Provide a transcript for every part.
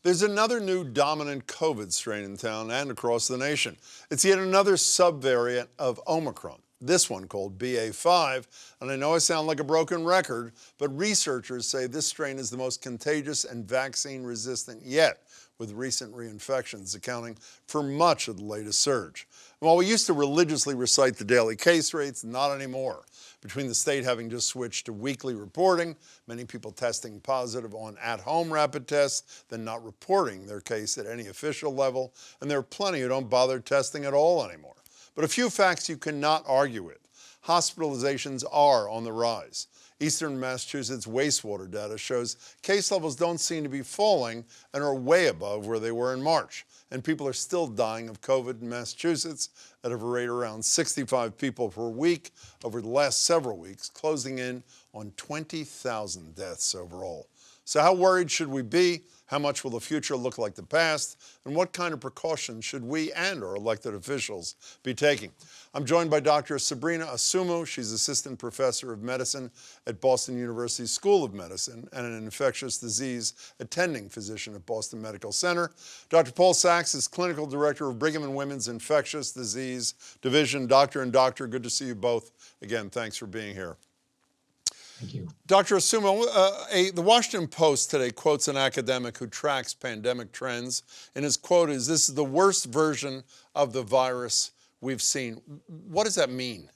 There's another new dominant COVID strain in town and across the nation. It's yet another subvariant of Omicron, this one called BA.5. And I know I sound like a broken record, but researchers say this strain is the most contagious and vaccine resistant yet, with recent reinfections accounting for much of the latest surge. While we used to religiously recite the daily case rates, not anymore. Between the state having just switched to weekly reporting, many people testing positive on at-home rapid tests, then not reporting their case at any official level, and there are plenty who don't bother testing at all anymore. But a few facts you cannot argue with. Hospitalizations are on the rise. Eastern Massachusetts wastewater data shows case levels don't seem to be falling and are way above where they were in March. And people are still dying of COVID in Massachusetts at a rate around 65 people per week over the last several weeks, closing in on 20,000 deaths overall. So how worried should we be? How much will the future look like the past? And what kind of precautions should we and our elected officials be taking? I'm joined by Dr. Sabrina Assoumou. She's assistant professor of medicine at Boston University School of Medicine and an infectious disease attending physician at Boston Medical Center. Dr. Paul Sachs is clinical director of Brigham and Women's Infectious Disease Division. Doctor and doctor, good to see you both. Again, thanks for being here. Thank you. Dr. Assoumou, the Washington Post today quotes an academic who tracks pandemic trends, and his quote is, "This is the worst version of the virus we've seen." What does that mean?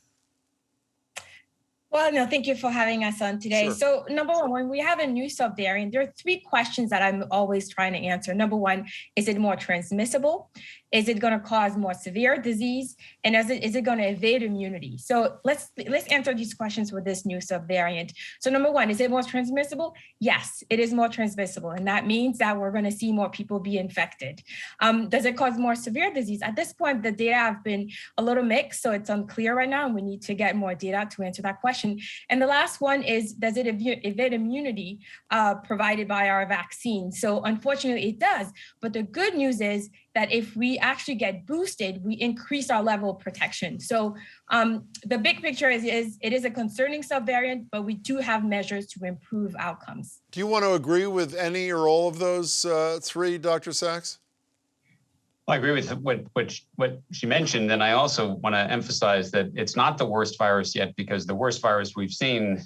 Well, no, thank you for having us on today. Sure. So number one, when we have a new subvariant, there are three questions that I'm always trying to answer. Number one, is it more transmissible? Is it going to cause more severe disease? And is it going to evade immunity? So let's answer these questions with this new subvariant. So number one, is it more transmissible? Yes, it is more transmissible. And that means that we're going to see more people be infected. Does it cause more severe disease? At this point, the data have been a little mixed, so it's unclear right now, and we need to get more data to answer that question. And the last one is, does it evade immunity provided by our vaccine? So unfortunately, it does. But the good news is that if we actually get boosted, we increase our level of protection. So the big picture is it is a concerning subvariant, but we do have measures to improve outcomes. Do you want to agree with any or all of those three, Dr. Sachs? Well, I agree with what she mentioned, and I also want to emphasize that it's not the worst virus yet, because the worst virus we've seen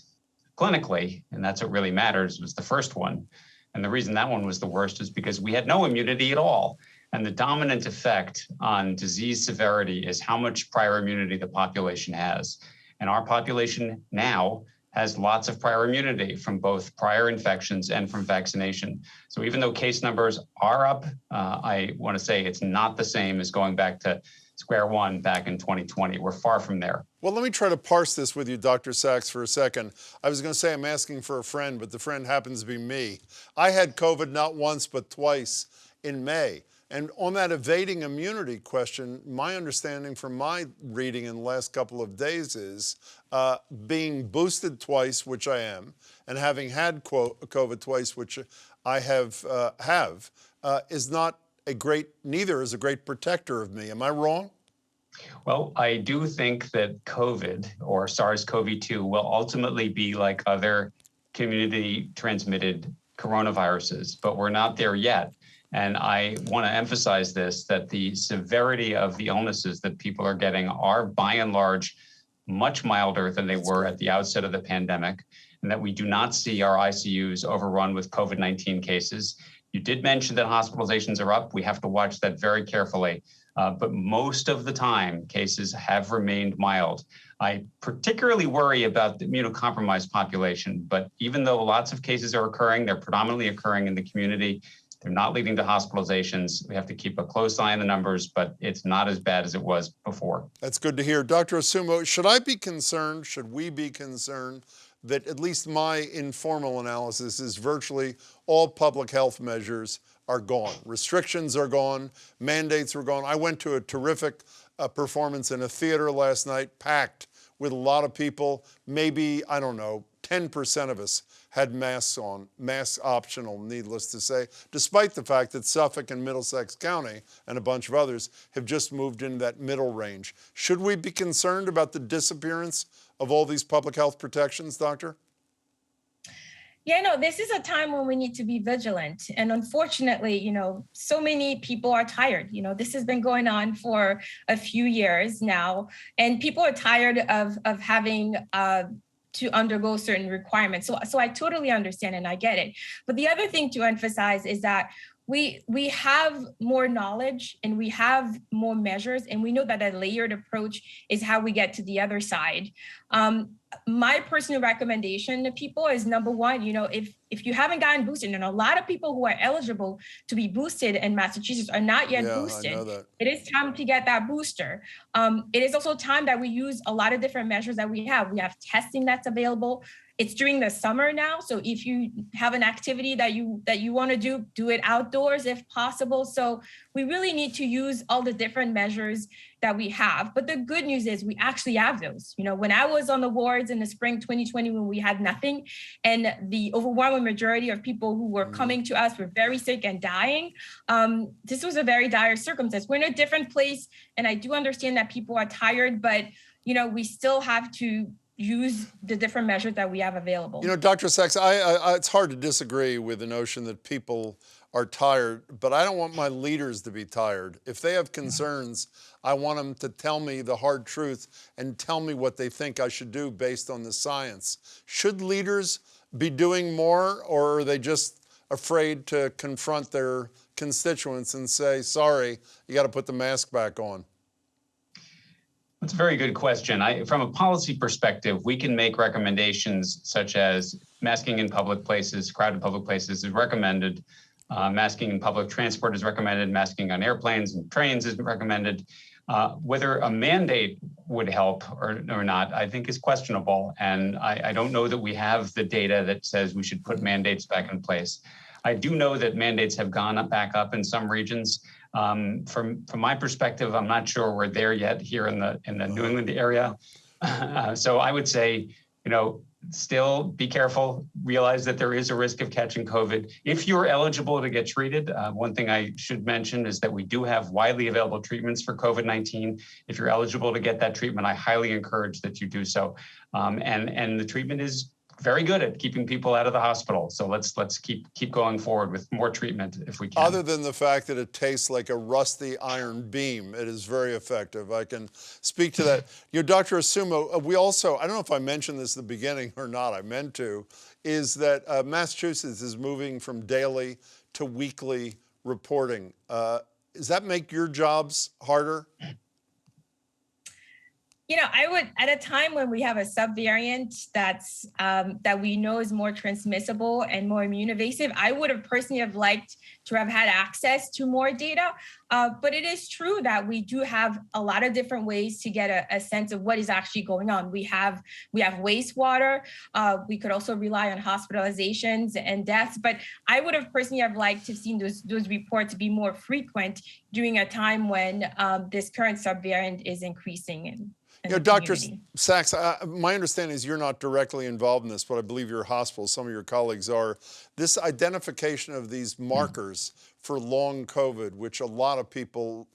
clinically, and that's what really matters, was the first one. And the reason that one was the worst is because we had no immunity at all. And the dominant effect on disease severity is how much prior immunity the population has. And our population now has lots of prior immunity from both prior infections and from vaccination. So even though case numbers are up, I want to say it's not the same as going back to square one back in 2020. We're far from there. Well, let me try to parse this with you, Dr. Sachs, for a second. I was going to say I'm asking for a friend, but the friend happens to be me. I had COVID not once, but twice in May. And on that evading immunity question, my understanding from my reading in the last couple of days is being boosted twice, which I am, and having had COVID twice, which I have, is not a great, neither is a great protector of me. Am I wrong? Well, I do think that COVID or SARS-CoV-2 will ultimately be like other community transmitted coronaviruses, but we're not there yet. And I want to emphasize this, that the severity of the illnesses that people are getting are by and large much milder than they were at the outset of the pandemic, and that we do not see our ICUs overrun with COVID-19 cases. You did mention that hospitalizations are up. We have to watch that very carefully. But most of the time, cases have remained mild. I particularly worry about the immunocompromised population, but even though lots of cases are occurring, they're predominantly occurring in the community. They're not leading to hospitalizations. We have to keep a close eye on the numbers, but it's not as bad as it was before. That's good to hear. Dr. Assoumou, should I be concerned, should we be concerned that at least my informal analysis is virtually all public health measures are gone? Restrictions are gone, mandates are gone. I went to a terrific performance in a theater last night, packed with a lot of people, maybe, I don't know, 10% of us had masks on, masks optional, needless to say, despite the fact that Suffolk and Middlesex County and a bunch of others have just moved into that middle range. Should we be concerned about the disappearance of all these public health protections, Doctor? Yeah, no, this is a time when we need to be vigilant. And unfortunately, so many people are tired. This has been going on for a few years now, and people are tired of having to undergo certain requirements. So I totally understand and I get it. But the other thing to emphasize is that we have more knowledge and we have more measures, and we know that a layered approach is how we get to the other side. My personal recommendation to people is, number one, if you haven't gotten boosted, and a lot of people who are eligible to be boosted in Massachusetts are not yet boosted. I know that. It is time to get that booster. It is also time that we use a lot of different measures that we have. We have testing that's available. It's during the summer now, so if you have an activity that you want to do it outdoors if possible. So we really need to use all the different measures that we have. But the good news is we actually have those. When I was on the wards in the spring 2020, when we had nothing, and the overwhelming majority of people who were coming to us were very sick and dying, this was a very dire circumstance. We're in a different place, and I do understand that people are tired, but we still have to use the different measures that we have available. Dr. Sachs, it's hard to disagree with the notion that people are tired, but I don't want my leaders to be tired. If they have concerns, I want them to tell me the hard truth and tell me what they think I should do based on the science. Should leaders be doing more, or are they just afraid to confront their constituents and say, sorry, you got to put the mask back on? That's a very good question. From a policy perspective, we can make recommendations such as masking in public places, crowded public places is recommended. Masking in public transport is recommended. Masking on airplanes and trains is recommended. Whether a mandate would help or not, I think is questionable. And I don't know that we have the data that says we should put mandates back in place. I do know that mandates have gone back up in some regions. From my perspective, I'm not sure we're there yet here in the New England area. So I would say, still be careful, realize that there is a risk of catching COVID. If you're eligible to get treated, one thing I should mention is that we do have widely available treatments for COVID-19. If you're eligible to get that treatment, I highly encourage that you do so. And the treatment is very good at keeping people out of the hospital. So let's keep going forward with more treatment if we can. Other than the fact that it tastes like a rusty iron beam, it is very effective. I can speak to that. Dr. Assoumou, we also, I don't know if I mentioned this at the beginning or not, I meant to, is that Massachusetts is moving from daily to weekly reporting. Does that make your jobs harder? I would, at a time when we have a subvariant that we know is more transmissible and more immune evasive, I would have personally liked to have had access to more data. But it is true that we do have a lot of different ways to get a sense of what is actually going on. We have wastewater. We could also rely on hospitalizations and deaths. But I would have personally liked to have seen those reports be more frequent during a time when this current subvariant is increasing. Dr. Sachs, my understanding is you're not directly involved in this, but I believe your hospital, some of your colleagues are. This identification of these markers for long COVID, which a lot of people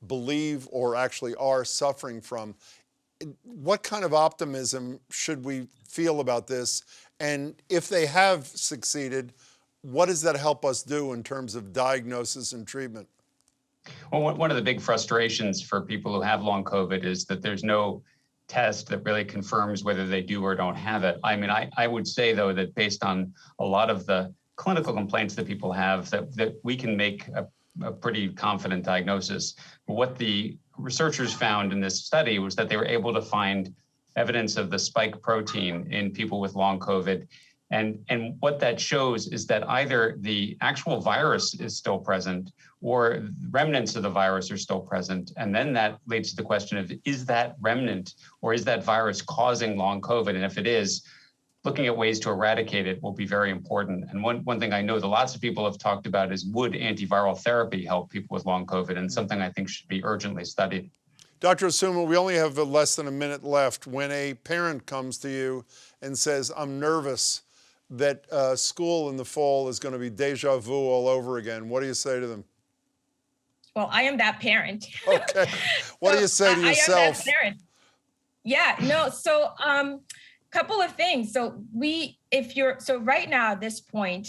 believe or actually are suffering from, what kind of optimism should we feel about this? And if they have succeeded, what does that help us do in terms of diagnosis and treatment? Well, one of the big frustrations for people who have long COVID is that there's no test that really confirms whether they do or don't have it. I mean, I would say, though, that based on a lot of the clinical complaints that people have, that we can make a pretty confident diagnosis. But what the researchers found in this study was that they were able to find evidence of the spike protein in people with long COVID. And what that shows is that either the actual virus is still present or remnants of the virus are still present. And then that leads to the question of, is that remnant or is that virus causing long COVID? And if it is, looking at ways to eradicate it will be very important. And one thing I know that lots of people have talked about is, would antiviral therapy help people with long COVID? And something I think should be urgently studied. Dr. Assoumou, we only have less than a minute left. When a parent comes to you and says, I'm nervous that school in the fall is going to be deja vu all over again, what do you say to them? Well, I am that parent. Okay. What do you say to yourself? I am that parent. Yeah, no. So, couple of things. So right now at this point,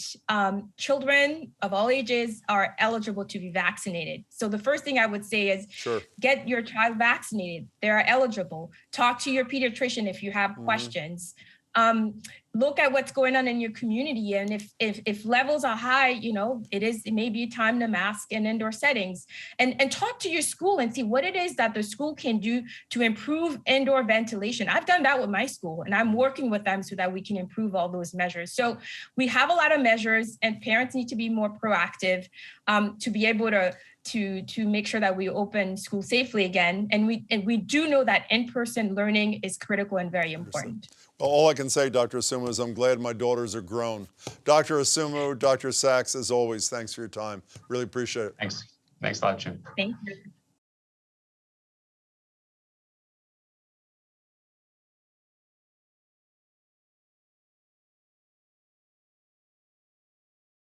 children of all ages are eligible to be vaccinated. So the first thing I would say is Sure. get your child vaccinated. They are eligible. Talk to your pediatrician if you have questions. Look at what's going on in your community, and if levels are high, it may be time to mask in indoor settings, and talk to your school and see what it is that the school can do to improve indoor ventilation. I've done that with my school, and I'm working with them so that we can improve all those measures. So we have a lot of measures, and parents need to be more proactive to be able to make sure that we open school safely again. And we do know that in-person learning is critical and very important. Well, all I can say, Dr. Assoumou, is I'm glad my daughters are grown. Dr. Assoumou, Dr. Sachs, as always, thanks for your time. Really appreciate it. Thanks. Thanks a lot, Jim. Thank you.